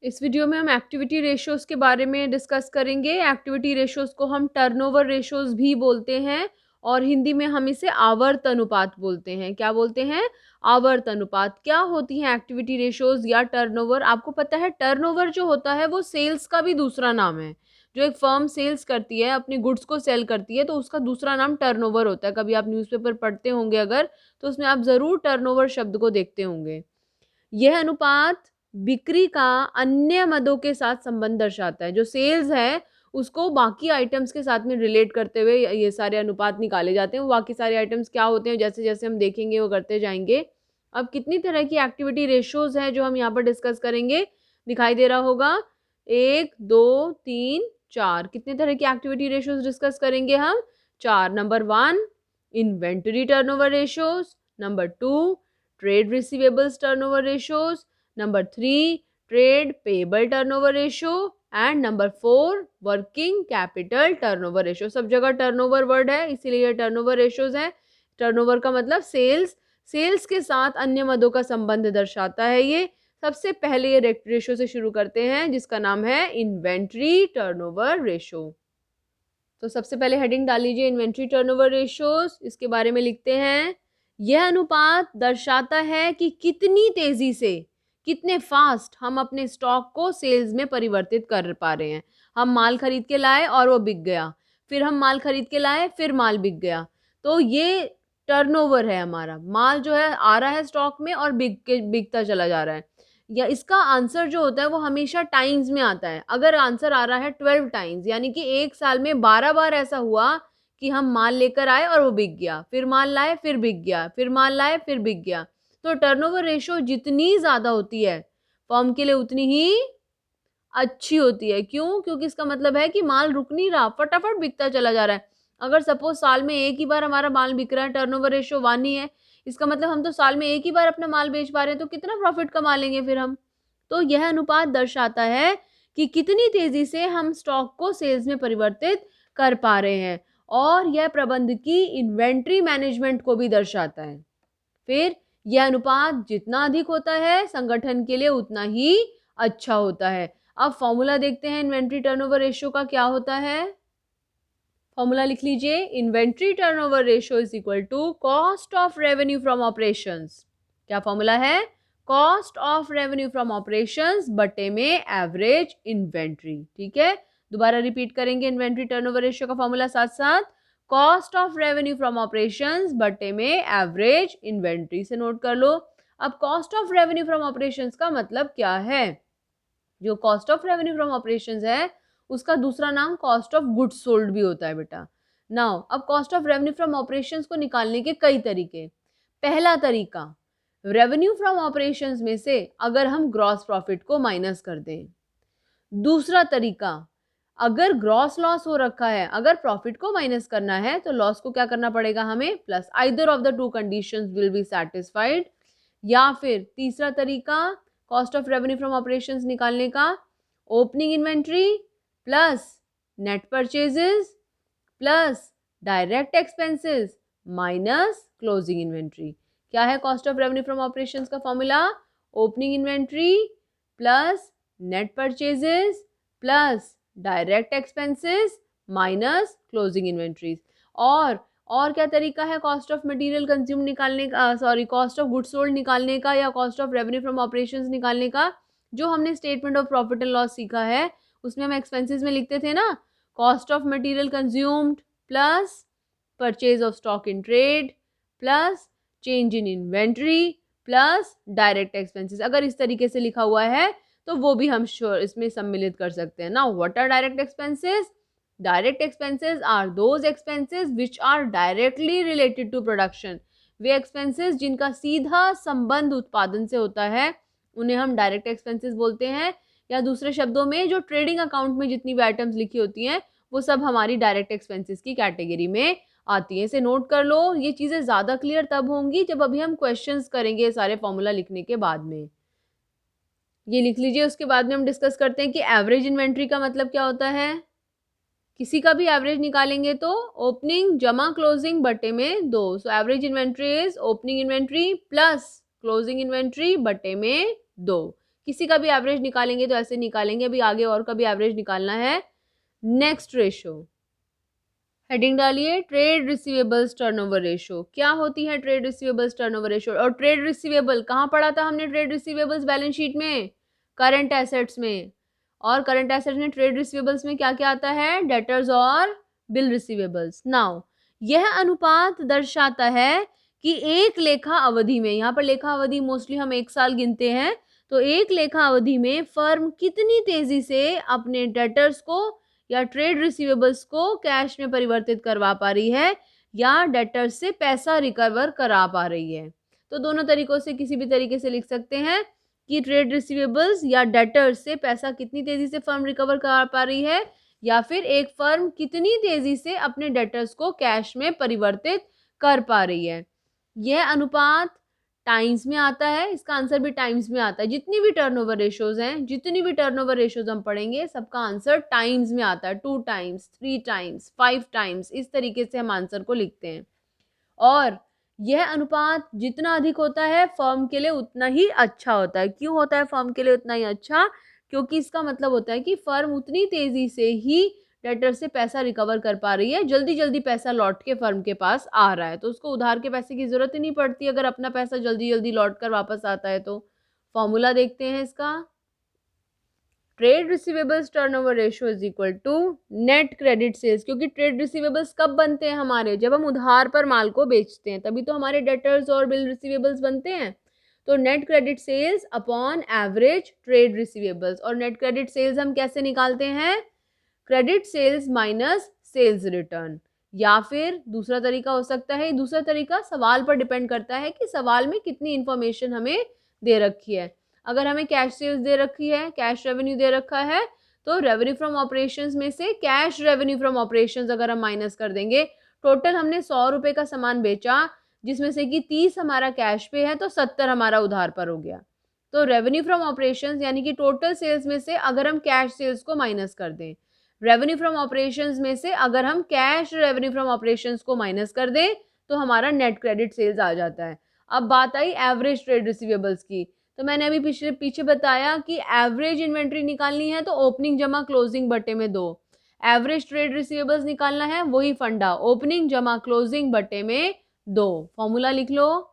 इस वीडियो में हम एक्टिविटी रेशियोज़ के बारे में डिस्कस करेंगे। एक्टिविटी रेशियोज़ को हम टर्नओवर रेशियोज़ भी बोलते हैं और हिंदी में हम इसे आवर्त अनुपात बोलते हैं। क्या बोलते हैं? आवर्त अनुपात। क्या होती हैं एक्टिविटी रेशियोज़ या टर्नओवर? आपको पता है टर्नओवर जो होता है वो सेल्स का भी दूसरा नाम है। जो एक फर्म सेल्स करती है, अपनी गुड्स को सेल करती है, तो उसका दूसरा नाम टर्नओवर होता है। कभी आप न्यूज़पेपर पढ़ते होंगे अगर, तो उसमें आप ज़रूर टर्नओवर शब्द को देखते होंगे। यह अनुपात बिक्री का अन्य मदों के साथ संबंध दर्शाता है। जो सेल्स है, उसको बाकी आइटम्स के साथ में रिलेट करते हुए ये सारे अनुपात निकाले जाते हैं। वो बाकी सारे आइटम्स क्या होते हैं, जैसे-जैसे हम देखेंगे वो करते जाएँगे। अब कितनी तरह की एक्टिविटी रेशियोज़ हैं जो हम यहाँ पर डिस्कस करेंगे, दिखाई दे रहा होगा। 1, 2, 3, 4 कितने तरह की एक्टिविटी रेशियोज़ डिस्कस करेंगे हम? 4। Number 1 inventory turnover ratios, number 2 trade receivables turnover ratios, number 3 trade payable turnover ratio and number 4 working capital turnover ratio। सब जगह turnover word है इसीलिए ये turnover ratios है। turnover का मतलब सेल्स के साथ अन्य मदों का संबंध दर्शाता है ये। सबसे पहले ये रेशियो से शुरू करते हैं जिसका नाम है इन्वेंट्री टर्नओवर रेशियो। तो सबसे पहले हेडिंग डाल लीजिए इन्वेंट्री टर्नओवर रेशियोज। इसके बारे में लिखते हैं, यह अनुपात दर्शाता है कि कितनी तेजी से, कितने फास्ट हम अपने स्टॉक को सेल्स में परिवर्तित कर पा रहे हैं। हम माल खरीद के लाए और वो बिक गया, फिर हम माल खरीद के लाए, फिर माल बिक गया। तो ये टर्नओवर है हमारा। माल जो है आ रहा है स्टॉक में और बिकता चला जा रहा है। या इसका आंसर जो होता है वो हमेशा टाइम्स में आता है। अगर आंसर आ रहा है 12 टाइम्स यानी कि एक साल में 12 बार ऐसा हुआ कि हम माल लेकर आए और वो बिक गया, फिर माल लाए फिर बिक गया, फिर माल लाए फिर बिक गया। तो टर्नओवर रेशियो जितनी ज़्यादा होती है, फर्म के लिए उतनी ही अच्छी होती है। क्यों? क्योंकि इसका मतलब है कि माल रुक नहीं रहा, फटाफट बिकता चला जा रहा है। अगर सपोज़ साल में एक ही बार हमारा माल बिक रहा है, टर्नओवर रेशियो 1 ही है, इसका मतलब हम तो साल में एक ही बार अपना माल बेच पा रहे हैं, तो कितना प्रॉफ़िट कमा लेंगे फिर हम। तो यह अनुपात दर्शाता है कि कितनी तेज़ी से हम स्टॉक को सेल्स में परिवर्तित कर पा रहे हैं और यह प्रबंध की इन्वेंट्री मैनेजमेंट को भी दर्शाता है। फिर यह अनुपात जितना अधिक होता है, संगठन के लिए उतना ही अच्छा होता है। अब फॉर्मूला देखते हैं इन्वेंट्री टर्नओवर रेशियो का क्या होता है। फॉर्मूला लिख लीजिए, inventory turnover ratio is equal to cost of revenue from operations. क्या फॉर्मूला है? Cost of revenue from operations बटे में एवरेज इन्वेंट्री। ठीक है, दोबारा रिपीट करेंगे इन्वेंट्री टर्नओवर रेशियो का फॉर्मूला साथ साथ। Cost of revenue from operations बटे में एवरेज इन्वेंट्री से नोट कर लो। अब cost of revenue from operations का मतलब क्या है? जो cost of revenue from operations है उसका दूसरा नाम कॉस्ट ऑफ गुड्स सोल्ड भी होता है बेटा। नाउ अब cost of revenue from operations को निकालने के कई तरीके। पहला तरीका, रेवेन्यू फ्रॉम ऑपरेशंस में से अगर हम ग्रॉस प्रॉफिट को माइनस कर दें। दूसरा तरीका, अगर ग्रॉस लॉस हो रखा है, अगर प्रॉफिट को माइनस करना है तो लॉस को क्या करना पड़ेगा हमें, plus. Either of the two conditions will be satisfied. या फिर तीसरा तरीका cost of revenue from operations निकालने का, opening inventory plus net purchases plus direct expenses minus closing inventory. क्या है cost of revenue from operations का formula? Opening inventory plus net purchases plus direct expenses minus closing inventories. और क्या तरीका है cost of material consume निकालने का, sorry cost of goods sold निकालने का या cost of revenue from operations निकालने का? जो हमने statement of profit and loss सीखा है उसमें हम एक्सपेंसेस में लिखते थे ना, cost of material consumed plus purchase of stock in trade plus change in inventory plus direct expenses. अगर इस तरीके से लिखा हुआ है तो वो भी हम इसमें सम्मिलित कर सकते हैं ना। What are direct expenses? Direct expenses are those expenses which are directly related to production. वे एक्सपेंसेस जिनका सीधा संबंध उत्पादन से होता है उन्हें हम डायरेक्ट एक्सपेंसेस बोलते हैं। या दूसरे शब्दों में जो ट्रेडिंग अकाउंट में जितनी भी आइटम्स लिखी होती हैं वो सब हमारी डायरेक्ट एक्सपेंसेस की कैटेगरी में आती है। इसे नोट कर लो। ये चीज़ें ज़्यादा क्लियर तब होंगी जब अभी हम क्वेश्चंस करेंगे ये सारे फॉर्मूला लिखने के बाद में। ये लिख लीजिए, उसके बाद में हम डिस्कस करते हैं कि एवरेज इन्वेंट्री का मतलब क्या होता है। किसी का भी एवरेज निकालेंगे तो ओपनिंग जमा क्लोजिंग बटे में 2। So average inventory is opening inventory plus closing inventory बटे में 2। किसी का भी एवरेज निकालेंगे तो ऐसे निकालेंगे, अभी आगे और का भी एवरेज निकालना है। नेक्स्ट रेशो, हेडिंग डालिए ट्रेड रिसीवेबल्स टर्नओवर रेशो। क्या होती है ट्रेड रिसीवेबल्स टर्नओवर रेशो? और ट्रेड रिसीवेबल कहाँ पढ़ा था हमने? ट्रेड रिसीवेबल्स बैलेंस शीट में, करंट एसेट्स में। और करंट एसेट्स में ट्रेड रिसीवेबल्स में क्या क्या आता है? डेटर्स और बिल रिसीवेबल्स। नाउ यह अनुपात दर्शाता है कि एक लेखा अवधि में, यहाँ पर लेखा अवधि मोस्टली हम 1 साल गिनते हैं, तो एक लेखा अवधि में फर्म कितनी तेजी से अपने डेटर्स को या ट्रेड रिसीवेबल्स को कैश में परिवर्तित करवा पा रही है या डेटर्स से पैसा रिकवर करा पा रही है। तो दोनों तरीकों से किसी भी तरीके से लिख सकते हैं कि ट्रेड रिसीवेबल्स या डेटर्स से पैसा कितनी तेजी से फर्म रिकवर करा पा रही है, या फिर एक फर्म कितनी तेजी से अपने डेटर्स को कैश में परिवर्तित कर पा रही है। यह अनुपात टाइम्स में आता है, इसका आंसर भी टाइम्स में आता है। जितनी भी टर्नओवर रेशोज हैं, जितनी भी टर्नओवर रेशोज हम पढ़ेंगे, सबका आंसर टाइम्स में आता है। 2 टाइम्स, 3 टाइम्स, 5 टाइम्स, इस तरीके से हम आंसर को लिखते हैं। और यह अनुपात जितना अधिक होता है फर्म के लिए उतना ही अच्छा होता है। क्यों होता है फर्म के लिए उतना ही अच्छा? क्योंकि इसका मतलब होता है कि फर्म उतनी तेजी से ही डेटर से पैसा रिकवर कर पा रही है, जल्दी जल्दी पैसा लौट के फर्म के पास आ रहा है, तो उसको उधार के पैसे की जरूरत ही नहीं पड़ती अगर अपना पैसा जल्दी जल्दी लौट कर वापस आता है तो। फॉर्मूला देखते हैं इसका। Trade receivables turnover ratio is equal to net credit sales. क्योंकि ट्रेड रिसीवेबल्स कब बनते हैं हमारे? जब हम उधार पर माल को बेचते हैं, तभी तो हमारे डेटर्स और बिल रिसीवेबल्स बनते हैं। तो net credit sales upon average trade receivables. और नेट क्रेडिट सेल्स हम कैसे निकालते हैं? Credit sales minus sales return. या फिर दूसरा तरीका हो सकता है, दूसरा तरीका सवाल पर डिपेंड करता है कि सवाल में कितनी इंफॉर्मेशन हमें दे रखी है। अगर हमें कैश सेल्स दे रखी है, कैश रेवेन्यू दे रखा है, तो रेवेन्यू फ्रॉम ऑपरेशंस में से कैश रेवेन्यू फ्रॉम ऑपरेशंस अगर हम माइनस कर देंगे, टोटल हमने 100 रुपए का सामान बेचा, जिसमें से कि 30 हमारा कैश पे है, तो 70 हमारा उधार पर हो गया। तो रेवेन्यू फ्रॉम ऑपरेशंस यानी कि टोटल सेल्स में से अगर हम कैश सेल्स को माइनस कर दें, रेवेन्यू फ्रॉम ऑपरेशंस में से अगर हम कैश रेवेन्यू फ्रॉम ऑपरेशंस को माइनस कर दें, तो हमारा नेट क्रेडिट सेल्स आ जाता है। अब बात आई एवरेज ट्रेड रिसीवेबल्स की। तो मैंने अभी पीछे बताया कि एवरेज इन्वेंट्री निकालनी है तो ओपनिंग जमा क्लोजिंग बटे में 2। एवरेज ट्रेड रिसीवेबल्स निकालना है, वही फंडा, ओपनिंग जमा क्लोजिंग बटे में 2। फॉर्मूला लिख लो।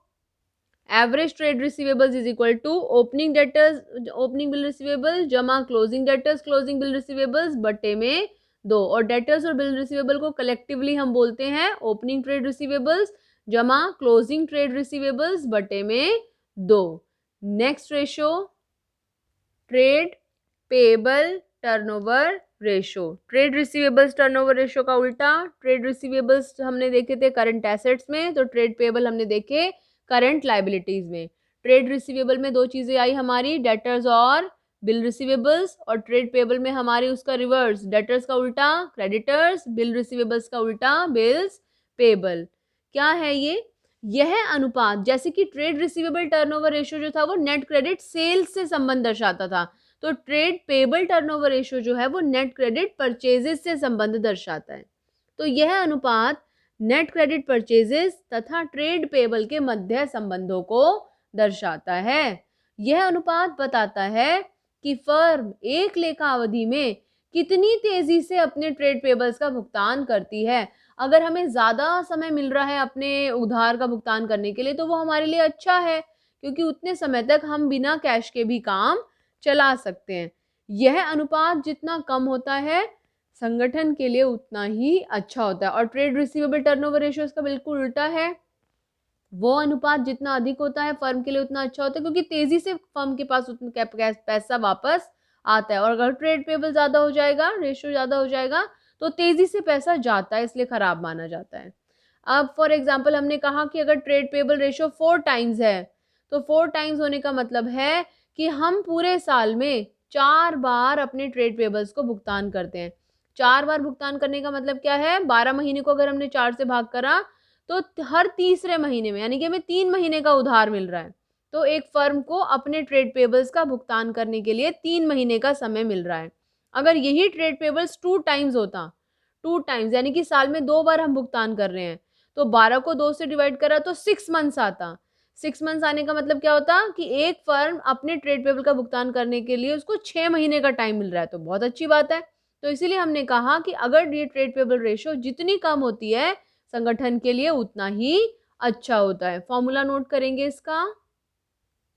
Average trade receivables is equal to opening debtors, opening bill receivable जमा closing debtors, closing bill receivables बटे में 2। और डेटर्स और बिल रिसीवेबल को कलेक्टिवली हम बोलते हैं ओपनिंग ट्रेड रिसीवेबल्स जमा क्लोजिंग ट्रेड रिसीवेबल्स बटे में 2। Next ratio, trade payable turnover ratio. Trade receivables turnover ratio का उल्टा, ट्रेड रिसीवेबल्स हमने देखे थे करंट एसेट्स में, तो ट्रेड पेएबल हमने देखे करंट लाइबिलिटीज में। ट्रेड रिसीवेबल में 2 चीजें आई हमारी, डेटर्स और बिल रिसीवेबल्स, और ट्रेड पेएबल में हमारी उसका रिवर्स, डेटर्स का उल्टा क्रेडिटर्स, बिल रिसीवेबल्स का उल्टा बिल्स पेएबल। क्या है ये? यह अनुपात, जैसे कि ट्रेड रिसीवेबल टर्नओवर रेशियो जो था वो नेट क्रेडिट सेल्स से संबंध दर्शाता था, तो ट्रेड पेएबल टर्नओवर रेशियो जो है वो नेट क्रेडिट परचेजेस से संबंध दर्शाता है। तो यह अनुपात नेट क्रेडिट परचेजेस तथा ट्रेड पेएबल के मध्य संबंधों को दर्शाता है। यह अनुपात बताता है कि फर्म एक लेखा अवधि में कितनी तेजी से अपने ट्रेड पेएबल्स का भुगतान करती है। अगर हमें ज़्यादा समय मिल रहा है अपने उधार का भुगतान करने के लिए, तो वो हमारे लिए अच्छा है, क्योंकि उतने समय तक हम बिना कैश के भी काम चला सकते हैं। यह अनुपात जितना कम होता है, संगठन के लिए उतना ही अच्छा होता है। और ट्रेड रिसीवेबल टर्नओवर रेशियो इसका बिल्कुल उल्टा है। वो अनुपात जितना अधिक होता है फर्म के लिए उतना अच्छा होता है, क्योंकि तेजी से फर्म के पास उतना पैसा वापस आता है। और अगर ट्रेड पेएबल ज़्यादा हो जाएगा, रेशियो ज़्यादा हो जाएगा, तो तेजी से पैसा जाता है, इसलिए खराब माना जाता है। अब फॉर एग्जांपल हमने कहा कि अगर ट्रेड पेएबल रेशियो 4 टाइम्स है, तो 4 टाइम्स होने का मतलब है कि हम पूरे साल में 4 बार अपने ट्रेड पेएबल्स को भुगतान करते हैं। 4 बार भुगतान करने का मतलब क्या है? 12 महीने को अगर हमने 4 से भाग करा, तो हर तीसरे महीने में, यानी कि हमें 3 महीने का उधार मिल रहा है, तो एक फर्म को अपने ट्रेड पेएबल्स का भुगतान करने के लिए 3 महीने का समय मिल रहा है। अगर यही ट्रेड पेएबल्स 2 टाइम्स होता, 2 टाइम्स यानी कि साल में 2 बार हम भुगतान कर रहे हैं, तो 12 को 2 से डिवाइड करा तो 6 मंथ्स आता। 6 मंथ्स आने का मतलब क्या होता कि एक फर्म अपने ट्रेड पेबल का भुगतान करने के लिए उसको 6 महीने का टाइम मिल रहा है, तो बहुत अच्छी बात है। तो इसीलिए हमने कहा कि अगर ये ट्रेड पेबल रेशो जितनी कम होती है संगठन के लिए उतना ही अच्छा होता है। फॉर्मूला नोट करेंगे इसका।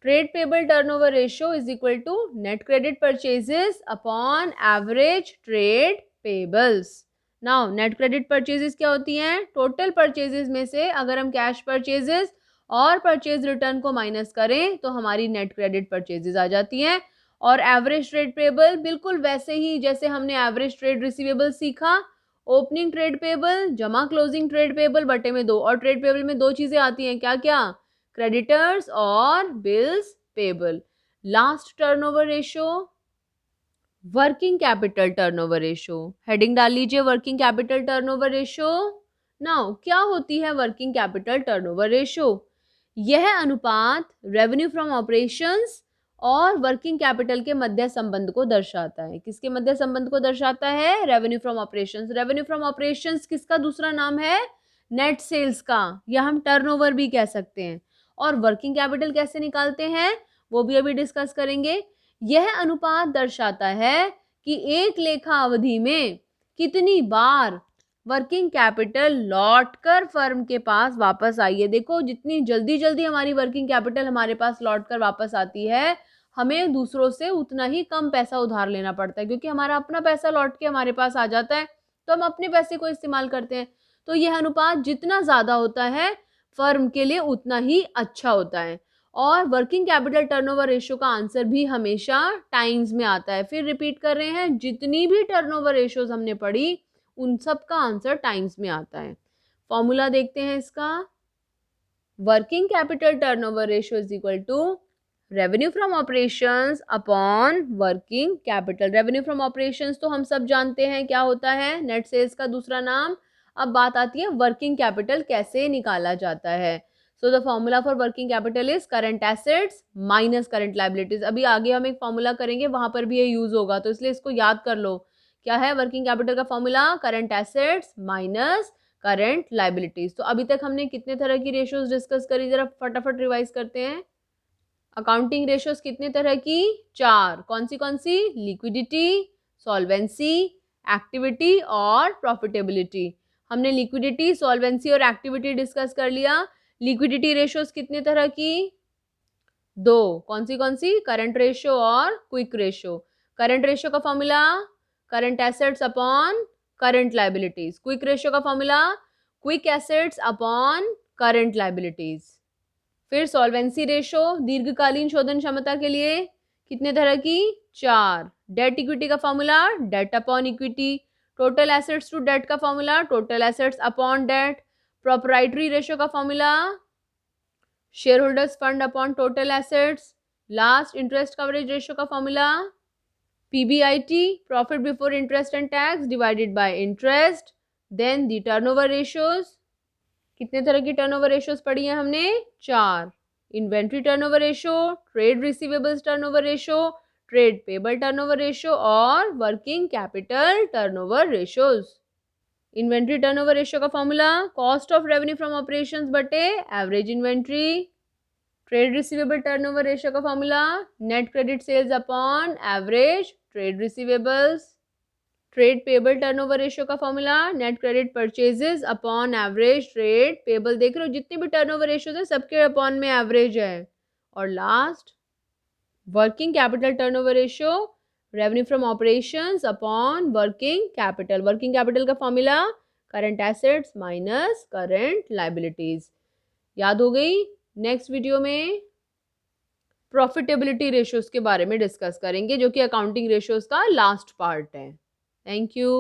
Trade payable turnover ratio is equal to net credit purchases upon average trade payables. Now net credit purchases क्या होती हैं? टोटल परचेजेस में से अगर हम कैश परचेजेस और परचेज रिटर्न को माइनस करें तो हमारी नेट क्रेडिट परचेजेस आ जाती हैं। और एवरेज ट्रेड पेबल बिल्कुल वैसे ही जैसे हमने एवरेज ट्रेड रिसीवेबल सीखा, ओपनिंग ट्रेड पेबल जमा क्लोजिंग ट्रेड पेबल बटे में 2, और ट्रेड पेबल में 2 चीजें आती हैं, क्या क्या? क्रेडिटर्स और bills payable. Last turnover ratio working capital turnover ratio. Heading डाल लीजिए working capital turnover ratio. Now क्या होती है वर्किंग कैपिटल टर्नओवर रेशो? यह अनुपात रेवेन्यू फ्रॉम ऑपरेशंस और वर्किंग कैपिटल के मध्य संबंध को दर्शाता है। किसके मध्य संबंध को दर्शाता है? Revenue from operations. Revenue from operations किसका दूसरा नाम है? नेट सेल्स का, या हम टर्नओवर भी कह सकते हैं। और वर्किंग कैपिटल कैसे निकालते हैं वो भी अभी डिस्कस करेंगे। यह अनुपात दर्शाता है कि एक लेखा अवधि में कितनी बार वर्किंग कैपिटल लौट कर फर्म के पास वापस आई है। देखो जितनी जल्दी जल्दी हमारी वर्किंग कैपिटल हमारे पास लौट कर वापस आती है, हमें दूसरों से उतना ही कम पैसा उधार लेना पड़ता है, क्योंकि हमारा अपना पैसा लौट के हमारे पास आ जाता है तो हम अपने पैसे को इस्तेमाल करते हैं। तो यह अनुपात जितना ज़्यादा होता है फर्म के लिए उतना ही अच्छा होता है। और वर्किंग कैपिटल टर्नओवर रेशियो का आंसर भी हमेशा टाइम्स में आता है। फिर रिपीट कर रहे हैं, जितनी भी टर्नओवर रेशियोज हमने पढ़ी उन सब का आंसर टाइम्स में आता है। फॉर्मूला देखते हैं इसका। Working capital turnover ratio is equal to revenue from operations upon working capital. Revenue from operations तो हम सब जानते हैं क्या होता है, नेट सेल्स का दूसरा नाम। अब बात आती है वर्किंग कैपिटल कैसे निकाला जाता है। So the formula for working capital is current assets minus current liabilities. अभी आगे हम एक फॉर्मूला करेंगे वहां पर भी ये यूज होगा, तो इसलिए इसको याद कर लो। क्या है वर्किंग कैपिटल का formula? Current assets minus current liabilities. तो अभी तक हमने कितने तरह की रेशियोज डिस्कस करी, जरा फटाफट रिवाइज करते हैं। अकाउंटिंग रेशियोज कितने तरह की? 4। कौन सी? लिक्विडिटी, सॉल्वेंसी, एक्टिविटी और प्रॉफिटेबिलिटी। हमने लिक्विडिटी, सॉल्वेंसी और एक्टिविटी डिस्कस कर लिया। लिक्विडिटी रेशियोज कितने तरह की? 2। कौन सी? करंट रेशियो और क्विक रेशियो। करंट रेशियो का formula current assets upon current liabilities. Quick ratio का formula quick assets upon current liabilities. फिर सॉल्वेंसी रेशो दीर्घकालीन शोधन क्षमता के लिए कितने तरह की? 4। डेट इक्विटी का formula debt upon equity. Total assets to debt का formula total assets upon debt. Proprietary ratio का formula shareholders fund upon total assets. Last interest coverage ratio का formula PBIT, profit before interest and tax divided by interest. Then the turnover ratios. कितने तरह की turnover ratios पढ़ी है हमने? 4। Inventory turnover ratio, trade receivables turnover ratio, trade payable turnover ratio और working capital turnover ratios. Inventory turnover ratio का formula cost of revenue from operations बटे average inventory. Trade receivable turnover ratio का formula net credit sales upon average trade receivables. Trade payable turnover ratio का formula net credit purchases upon average trade payable. देख रहे हो जितने भी turnover ratios है सबके अपॉन में एवरेज है। और last working capital turnover ratio revenue from operations upon working capital. Working capital का formula current assets minus current liabilities. याद हो गई? नेक्स्ट वीडियो में प्रॉफिटेबिलिटी रेशियोज के बारे में डिस्कस करेंगे, जो कि अकाउंटिंग रेशियोज का लास्ट पार्ट है। Thank you.